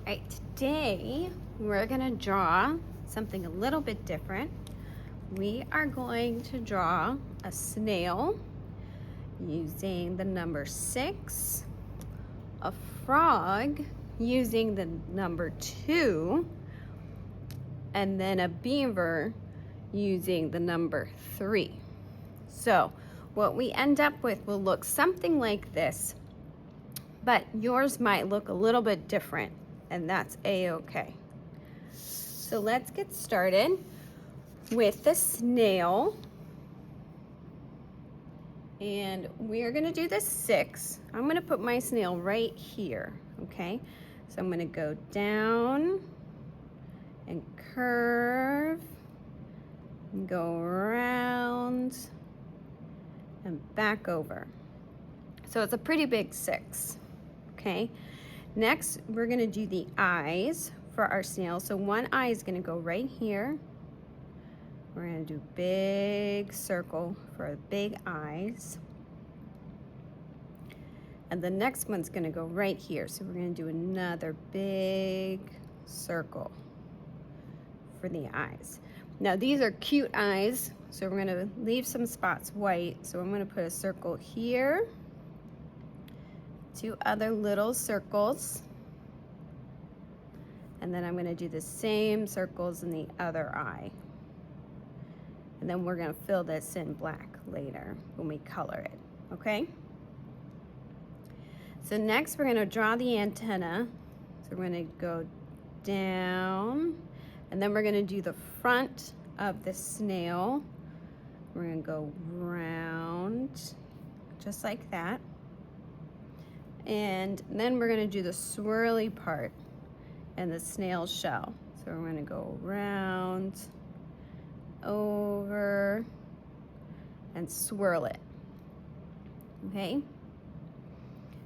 right, today we're gonna draw something a little bit different. We are going to draw a snail using the number 6, a frog using the number 2, and then a beaver using the number 3. So what we end up with will look something like this, but yours might look a little bit different, and that's a-okay. So let's get started with the snail. And we're gonna do the 6. I'm gonna put my snail right here, okay? So I'm gonna go down and curve and go around and back over. So it's a pretty big 6, okay? Next, we're gonna do the eyes for our snail. So one eye is gonna go right here. We're gonna do big circle for big eyes. And the next one's gonna go right here. So we're gonna do another big circle for the eyes. Now these are cute eyes, so we're gonna leave some spots white. So I'm gonna put a circle here, 2 other little circles, and then I'm gonna do the same circles in the other eye. And then we're gonna fill this in black later when we color it, okay? So next we're gonna draw the antenna. So we're gonna go down, and then we're gonna do the front of the snail. We're gonna go round, just like that. And then we're gonna do the swirly part and the snail shell. So we're gonna go round, over, and swirl it, okay?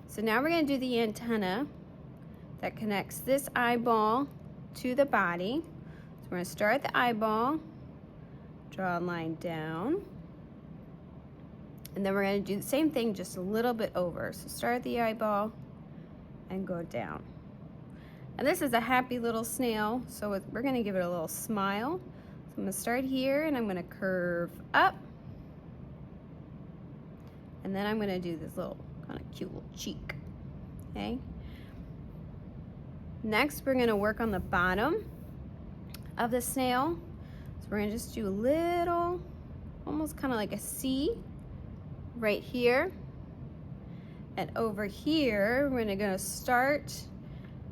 So now we're gonna do the antenna that connects this eyeball to the body. So we're gonna start at the eyeball, draw a line down, and then we're gonna do the same thing, just a little bit over. So start at the eyeball and go down. And this is a happy little snail, so we're gonna give it a little smile. So I'm gonna start here and I'm gonna curve up. And then I'm gonna do this little kind of cute little cheek, okay? Next, we're gonna work on the bottom of the snail. So we're gonna just do a little, almost kind of like a C right here. And over here, we're gonna start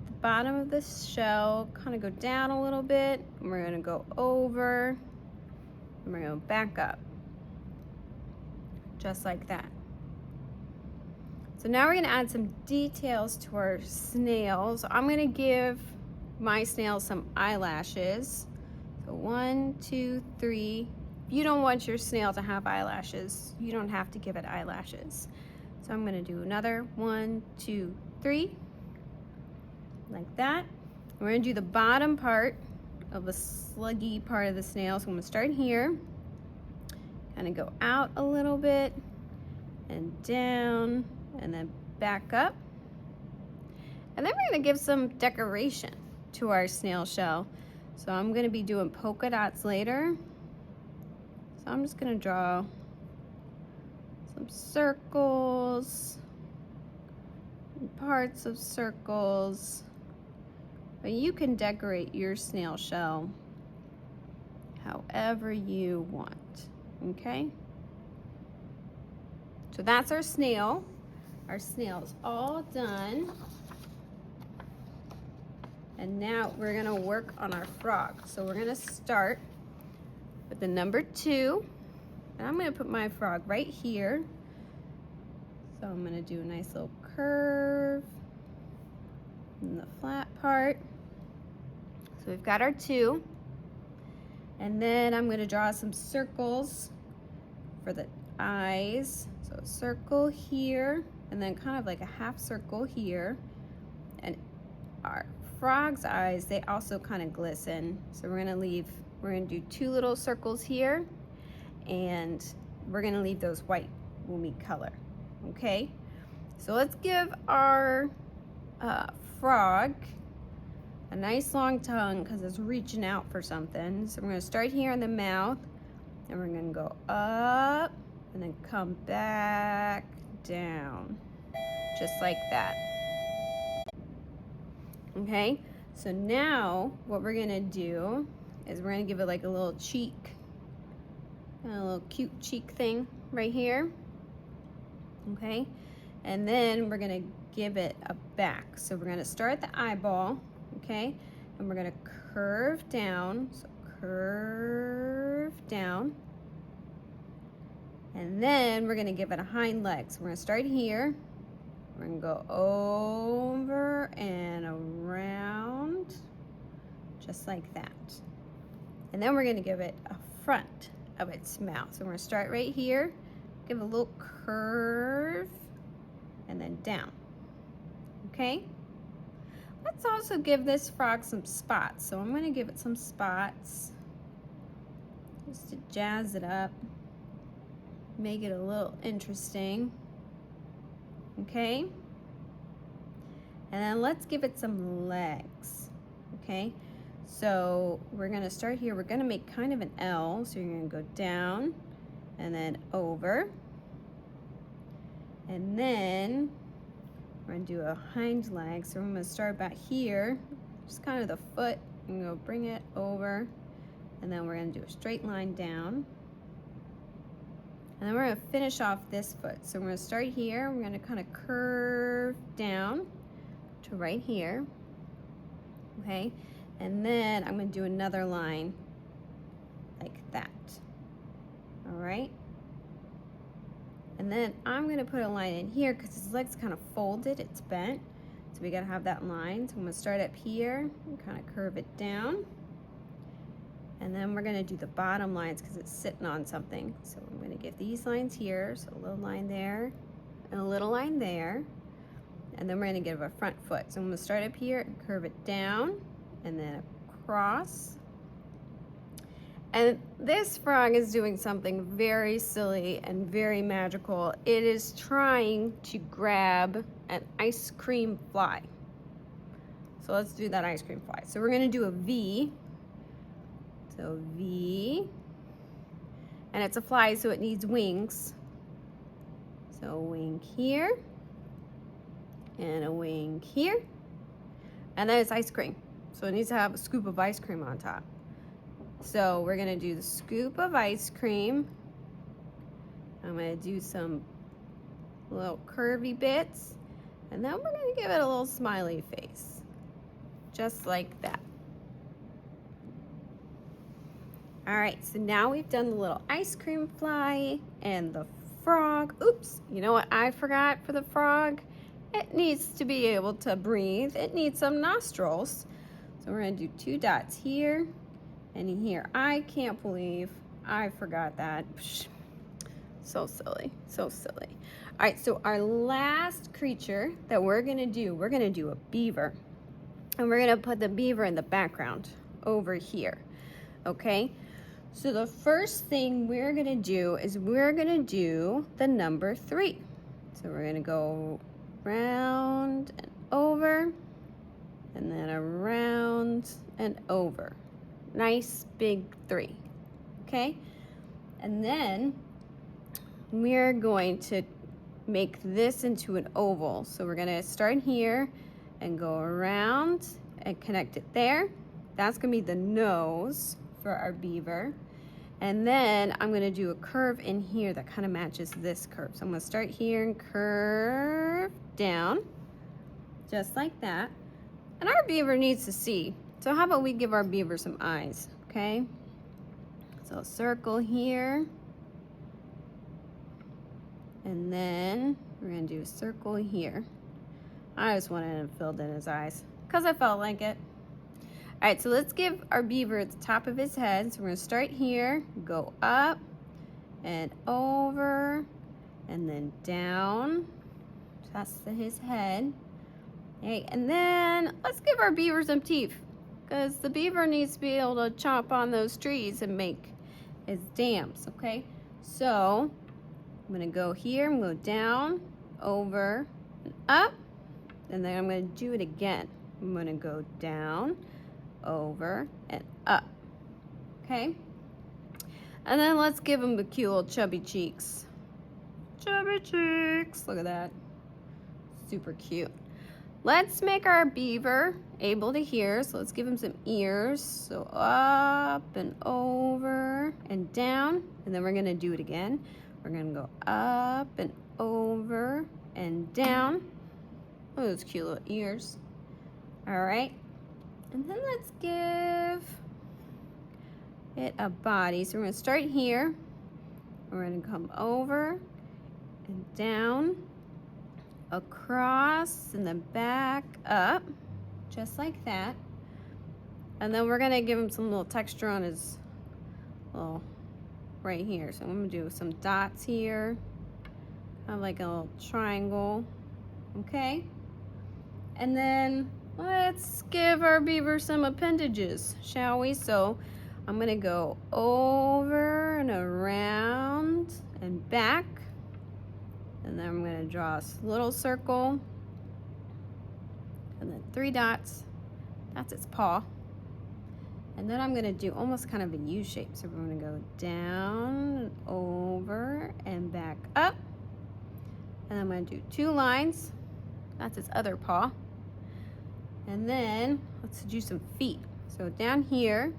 the bottom of the shell, kind of go down a little bit, and we're gonna go over, and we're gonna back up, just like that. So now we're gonna add some details to our snail. So I'm gonna give my snail some eyelashes. So 1, 2, 3. If you don't want your snail to have eyelashes, you don't have to give it eyelashes. So I'm gonna do another 1, 2, 3, like that. We're gonna do the bottom part of the sluggy part of the snail. So I'm gonna start here, kind of go out a little bit, and down, and then back up. And then we're gonna give some decoration to our snail shell. So I'm gonna be doing polka dots later. So I'm just gonna draw some circles, parts of circles, but you can decorate your snail shell however you want, okay? So that's our snail. Our snail's all done. And now we're gonna work on our frog. So we're gonna start with the number 2. And I'm gonna put my frog right here. So I'm gonna do a nice little curve in the flat part. So we've got our 2. And then I'm gonna draw some circles for the eyes. So a circle here, and then kind of like a half circle here. And our frog's eyes, they also kind of glisten. So we're gonna do 2 little circles here, and we're gonna leave those white when we color, okay? So let's give our frog a nice long tongue because it's reaching out for something. So we're gonna start here in the mouth, and we're gonna go up and then come back down, just like that. Okay, so now what we're gonna do is we're gonna give it like a little cheek, a little cute cheek thing right here. Okay, and then we're gonna give it a back. So we're gonna start at the eyeball, okay, and we're gonna curve down, so curve down, and then we're gonna give it a hind leg. So we're gonna start here, we're gonna go over and around, just like that. And then we're gonna give it a front of its mouth. So we're gonna start right here, give it a little curve, and then down, okay? Let's also give this frog some spots. So I'm gonna give it some spots, just to jazz it up, make it a little interesting, okay? And then let's give it some legs, okay? So we're gonna start here, we're gonna make kind of an L, so you're gonna go down and then over. And then we're gonna do a hind leg, so I'm gonna start back here, just kind of the foot, and go bring it over, and then we're gonna do a straight line down. And then we're gonna finish off this foot. So we're gonna start here, we're gonna kind of curve down to right here, okay? And then I'm gonna do another line like that, all right? And then I'm gonna put a line in here because his leg's kind of folded, it's bent. So we gotta have that line. So I'm gonna start up here and kind of curve it down. And then we're gonna do the bottom lines because it's sitting on something. So I'm gonna get these lines here, so a little line there, and a little line there. And then we're gonna give a front foot. So I'm gonna start up here and curve it down, and then across. And this frog is doing something very silly and very magical. It is trying to grab an ice cream fly. So let's do that ice cream fly. So we're gonna do a V. So V, and it's a fly, so it needs wings. So a wing here, and a wing here, and then it's ice cream. So it needs to have a scoop of ice cream on top. So we're gonna do the scoop of ice cream. I'm gonna do some little curvy bits, and then we're gonna give it a little smiley face, just like that. All right, so now we've done the little ice cream fly and the frog. Oops, you know what I forgot for the frog? It needs to be able to breathe. It needs some nostrils. So we're gonna do 2 dots here and here. I can't believe I forgot that. Psh, so silly, so silly. All right, so our last creature that we're gonna do a beaver. And we're gonna put the beaver in the background over here, okay? So the first thing we're gonna do is we're gonna do the number 3. So we're gonna go round and over, and then around and over. Nice big 3, okay? And then we're going to make this into an oval. So we're gonna start here and go around and connect it there. That's gonna be the nose for our beaver. And then I'm gonna do a curve in here that kind of matches this curve. So I'm gonna start here and curve down, just like that. And our beaver needs to see. So how about we give our beaver some eyes, okay? So a circle here. And then we're gonna do a circle here. I just wanted him filled in his eyes because I felt like it. All right, so let's give our beaver at the top of his head. So we're gonna start here, go up and over, and then down. That's his head. Okay, and then let's give our beaver some teeth, because the beaver needs to be able to chomp on those trees and make his dams, okay? So I'm gonna go here, I'm gonna go down, over, and up, and then I'm gonna do it again. I'm gonna go down, over, and up. Okay? And then let's give him the cute little chubby cheeks. Chubby cheeks. Look at that. Super cute. Let's make our beaver able to hear. So let's give him some ears. So up and over and down. And then we're going to do it again. We're going to go up and over and down. Oh, those cute little ears. All right. And then let's give it a body. So we're going to start here. We're going to come over and down, across, and then back up, just like that. And then we're going to give him some little texture on his little, right here. So I'm going to do some dots here, kind of like a little triangle. Okay. And then let's give our beaver some appendages, shall we? So I'm going to go over and around and back. And then I'm going to draw a little circle. And then 3 dots. That's its paw. And then I'm going to do almost kind of a U shape. So we're going to go down, over, and back up. And I'm going to do 2 lines. That's its other paw. And then let's do some feet. So down here,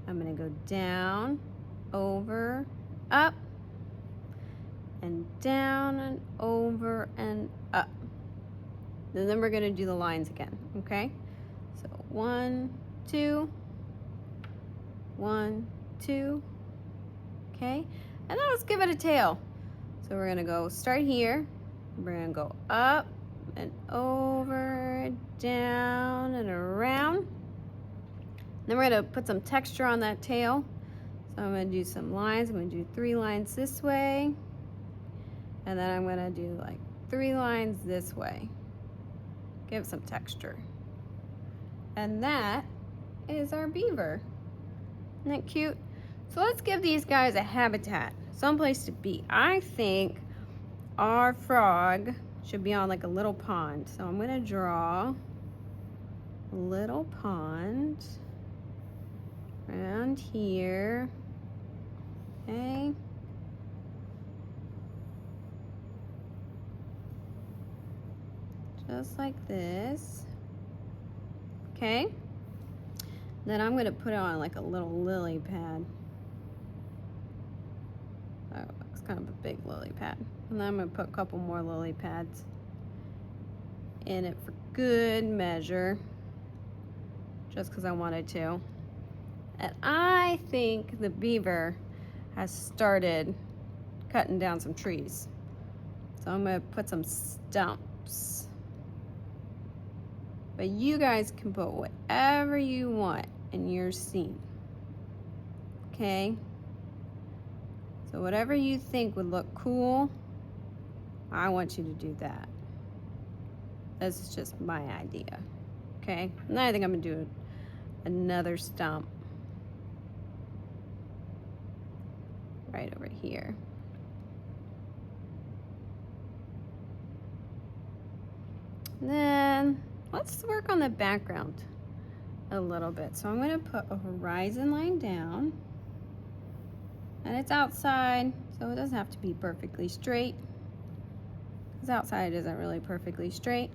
I'm going to go down, over, up, and down and over and up. And then we're going to do the lines again, okay? So 1, 2, 1, 2, okay? And then let's give it a tail. So we're going to go start here. We're going to go up and over, down and around. Then we're going to put some texture on that tail. So I'm going to do some lines. I'm going to do 3 lines this way. And then I'm gonna do like 3 lines this way. Give some texture. And that is our beaver. Isn't that cute? So let's give these guys a habitat, someplace to be. I think our frog should be on like a little pond. So I'm gonna draw a little pond around here. Okay. Just like this. Okay. Then I'm going to put it on like a little lily pad. Oh, it's kind of a big lily pad. And then I'm going to put a couple more lily pads in it for good measure. Just because I wanted to. And I think the beaver has started cutting down some trees. So I'm going to put some stumps. But you guys can put whatever you want in your scene. Okay? So whatever you think would look cool, I want you to do that. This is just my idea. Okay? And then I think I'm gonna do another stump right over here. And then let's work on the background a little bit. So I'm going to put a horizon line down. And it's outside, so it doesn't have to be perfectly straight. Because outside isn't really perfectly straight.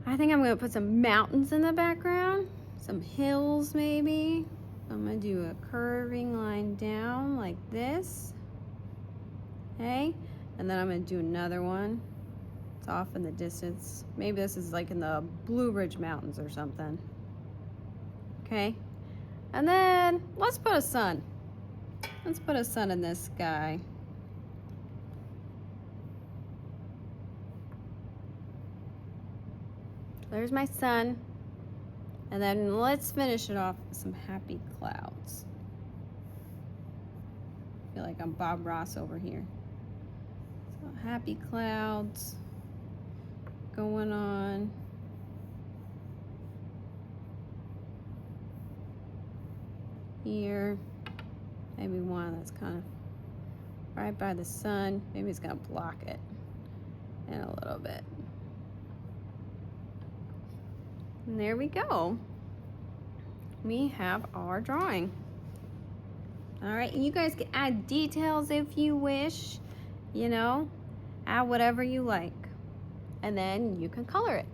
I think I'm going to put some mountains in the background. Some hills maybe. I'm going to do a curving line down like this. Okay? And then I'm going to do another one. Off in the distance. Maybe this is like in the Blue Ridge Mountains or something. Okay. And then let's put a sun. Let's put a sun in this sky. There's my sun. And then let's finish it off with some happy clouds. I feel like I'm Bob Ross over here. So happy clouds going on. Here. Maybe one that's kind of right by the sun. Maybe it's gonna block it in a little bit. And there we go. We have our drawing. All right, and you guys can add details if you wish, you know, add whatever you like. And then you can color it.